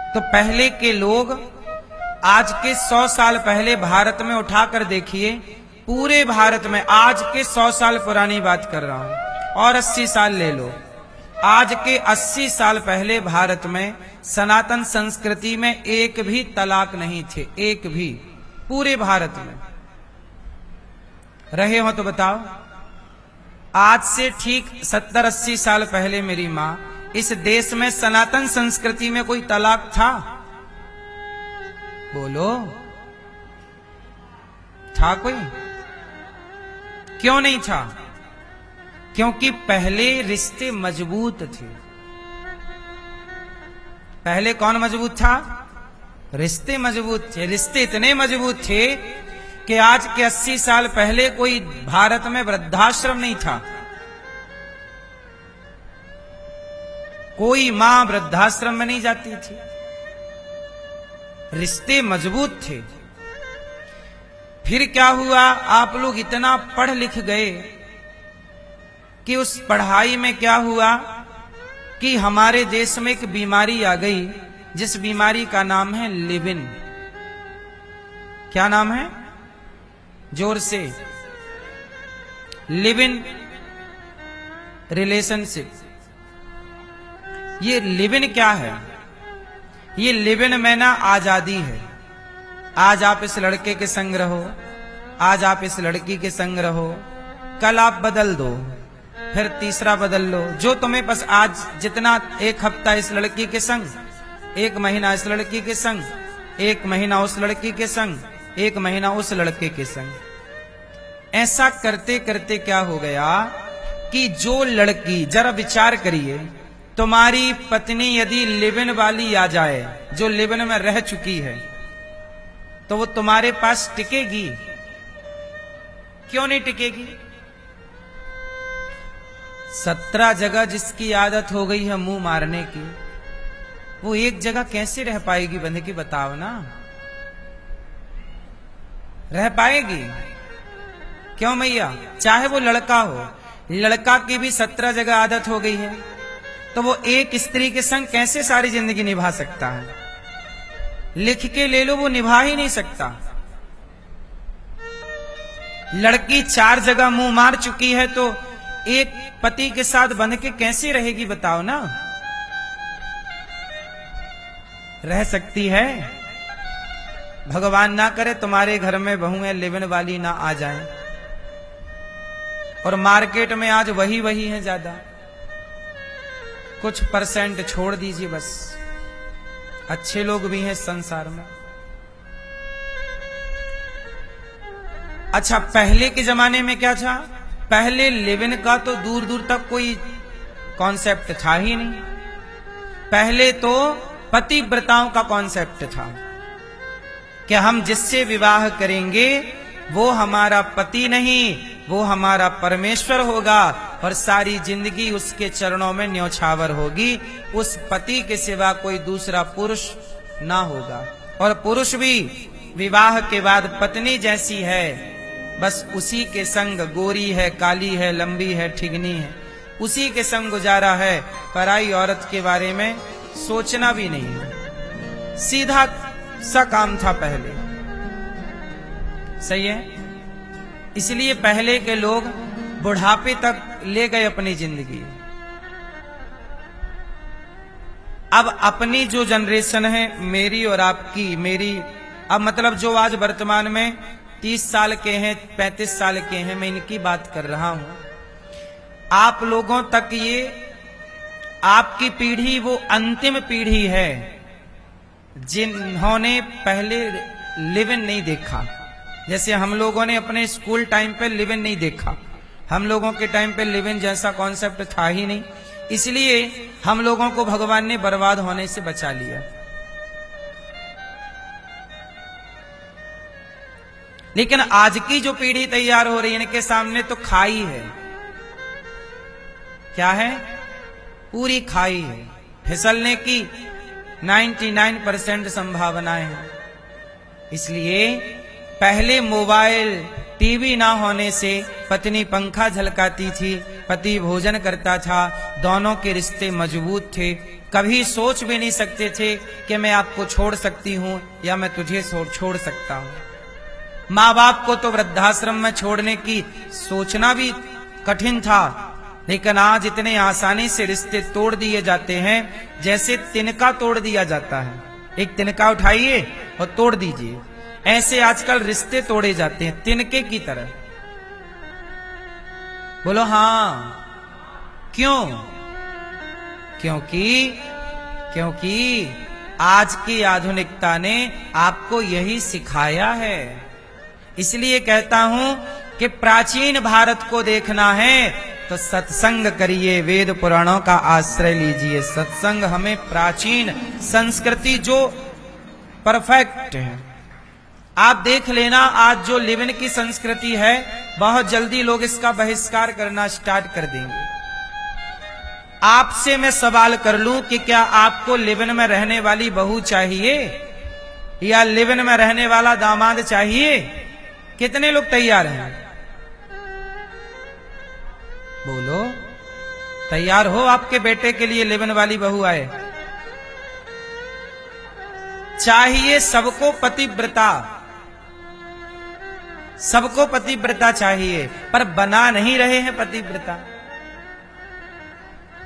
तो पहले के लोग आज के 100 साल पहले भारत में उठाकर देखिए, पूरे भारत में आज के 100 साल पुरानी बात कर रहा हूं, और 80 साल ले लो, आज के 80 साल पहले भारत में सनातन संस्कृति में एक भी तलाक नहीं थे, एक भी, पूरे भारत में। रहे हो तो बताओ। आज से ठीक 70-80 साल पहले मेरी मां, इस देश में सनातन संस्कृति में कोई तलाक था? बोलो, था कोई? क्यों नहीं था? क्योंकि पहले रिश्ते मजबूत थे। पहले कौन मजबूत था? रिश्ते मजबूत थे। रिश्ते इतने मजबूत थे कि आज के 80 साल पहले कोई भारत में वृद्धाश्रम नहीं था। कोई मां वृद्धाश्रम में नहीं जाती थी। रिश्ते मजबूत थे। फिर क्या हुआ? आप लोग इतना पढ़ लिख गए कि उस पढ़ाई में क्या हुआ कि हमारे देश में एक बीमारी आ गई, जिस बीमारी का नाम है लिव इन। क्या नाम है? जोर से। Live in relationship. ये लिव इन क्या है? ये लिव इन में ना आजादी है। आज आप इस लड़के के संग रहो, आज आप इस लड़की के संग रहो, कल आप बदल दो, फिर तीसरा बदल लो, जो तुम्हें बस आज जितना, एक हफ्ता इस लड़की के संग, एक महीना इस लड़की के संग, एक महीना उस लड़की के संग, एक महीना उस लड़के के संग। ऐसा करते करते क्या हो गया कि जो लड़की, जरा विचार करिए, तुम्हारी पत्नी यदि लिव इन वाली आ जाए, जो लिव इन में रह चुकी है, तो वो तुम्हारे पास टिकेगी? क्यों नहीं टिकेगी? 17 जगह जिसकी आदत हो गई है मुंह मारने की, वो एक जगह कैसे रह पाएगी? बंधे की बताओ ना, रह पाएगी? क्यों मैया? चाहे वो लड़का हो, लड़का की भी 17 जगह आदत हो गई है, तो वो एक स्त्री के संग कैसे सारी जिंदगी निभा सकता है? लिख के ले लो, वो निभा ही नहीं सकता। लड़की 4 जगह मुंह मार चुकी है, तो एक पति के साथ बंध के कैसे रहेगी? बताओ ना, रह सकती है? भगवान ना करे तुम्हारे घर में बहुएं लिव इन वाली ना आ जाएं। और मार्केट में आज वही है ज्यादा, कुछ परसेंट छोड़ दीजिए, बस अच्छे लोग भी हैं संसार में। अच्छा, पहले के जमाने में क्या था? पहले लिव इन का तो दूर दूर तक कोई कॉन्सेप्ट था ही नहीं। पहले तो पतिव्रताओं का कॉन्सेप्ट था कि हम जिससे विवाह करेंगे वो हमारा पति नहीं, वो हमारा परमेश्वर होगा, और सारी जिंदगी उसके चरणों में न्योछावर होगी। उस पति के सिवा कोई दूसरा पुरुष ना होगा, और पुरुष भी विवाह के बाद पत्नी जैसी है, बस उसी के संग, गोरी है, काली है, लंबी है, ठिगनी है, उसी के संग गुजारा है। पराई औरत के बारे में सोचना भी नहीं है। सीधा सा काम था पहले। सही है? इसलिए पहले के लोग बुढ़ापे तक ले गए अपनी जिंदगी। अब अपनी जो जनरेशन है, मेरी और आपकी, मेरी, अब मतलब जो आज वर्तमान में 30 साल के हैं, 35 साल के हैं, मैं इनकी बात कर रहा हूं। आप लोगों तक ये, आपकी पीढ़ी वो अंतिम पीढ़ी है जिन्होंने पहले लिव इन नहीं देखा। जैसे हम लोगों ने अपने स्कूल टाइम पे लिव इन नहीं देखा, हम लोगों के टाइम पे लिव इन जैसा कॉन्सेप्ट था ही नहीं, इसलिए हम लोगों को भगवान ने बर्बाद होने से बचा लिया। लेकिन आज की जो पीढ़ी तैयार हो रही है, इनके सामने तो खाई है। क्या है? पूरी खाई है। फिसलने की 99% संभावनाएं हैं। इसलिए पहले मोबाइल, टीवी ना होने से पत्नी पंखा झलकाती थी, पति भोजन करता था, दोनों के रिश्ते मजबूत थे, कभी सोच भी नहीं सकते थे कि मैं आपको छोड़ सकती हूं या मैं तुझे छोड़ सकता हूं। माँ बाप को तो वृद्धाश्रम में छोड़ने की सोचना भी कठिन था, लेकिन आज इतने आसानी से रिश्ते तोड़ दिए जाते हैं जैसे तिनका तोड़ दिया जाता है। एक तिनका उठाइए और तोड़ दीजिए, ऐसे आजकल रिश्ते तोड़े जाते हैं तिनके की तरह। बोलो हाँ, क्यों? क्योंकि आज की आधुनिकता ने आपको यही सिखाया है। इसलिए कहता हूं कि प्राचीन भारत को देखना है तो सत्संग करिए, वेद पुराणों का आश्रय लीजिए। सत्संग हमें प्राचीन संस्कृति जो परफेक्ट है, आप देख लेना आज जो लिव इन की संस्कृति है, बहुत जल्दी लोग इसका बहिष्कार करना स्टार्ट कर देंगे। आपसे मैं सवाल कर लूं कि क्या आपको लिव इन में रहने वाली बहू चाहिए या लिव इन में रहने वाला दामाद चाहिए? कितने लोग तैयार हैं? बोलो, तैयार हो आपके बेटे के लिए लिव इन वाली बहू आए? चाहिए सबको पतिव्रता, सबको पतिव्रता चाहिए, पर बना नहीं रहे हैं पतिव्रता।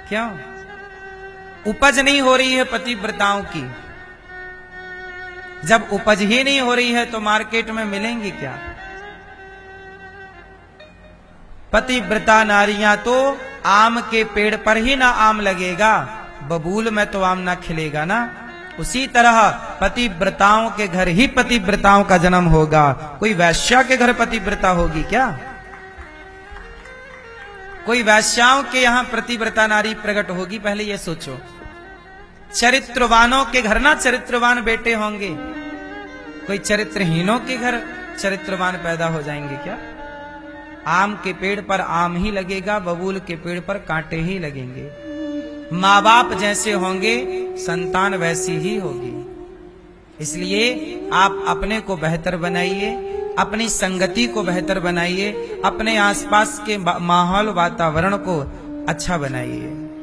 क्यों? उपज नहीं हो रही है पतिव्रताओं की। जब उपज ही नहीं हो रही है तो मार्केट में मिलेंगी क्या? पतिव्रता नारियां तो आम के पेड़ पर ही ना आम लगेगा, बबूल में तो आम ना खिलेगा ना। उसी तरह पतिव्रताओं के घर ही पतिव्रताओं का जन्म होगा। कोई वैश्या के घर पतिव्रता होगी क्या? कोई वैश्याओं के यहां पतिव्रता नारी प्रकट होगी? पहले ये सोचो। चरित्रवानों के घर ना चरित्रवान बेटे होंगे, कोई चरित्रहीनों के घर चरित्रवान पैदा हो जाएंगे क्या? आम के पेड़ पर आम ही लगेगा, बबूल के पेड़ पर कांटे ही लगेंगे। माँ बाप जैसे होंगे संतान वैसी ही होगी। इसलिए आप अपने को बेहतर बनाइए, अपनी संगति को बेहतर बनाइए, अपने आसपास के माहौल वातावरण को अच्छा बनाइए।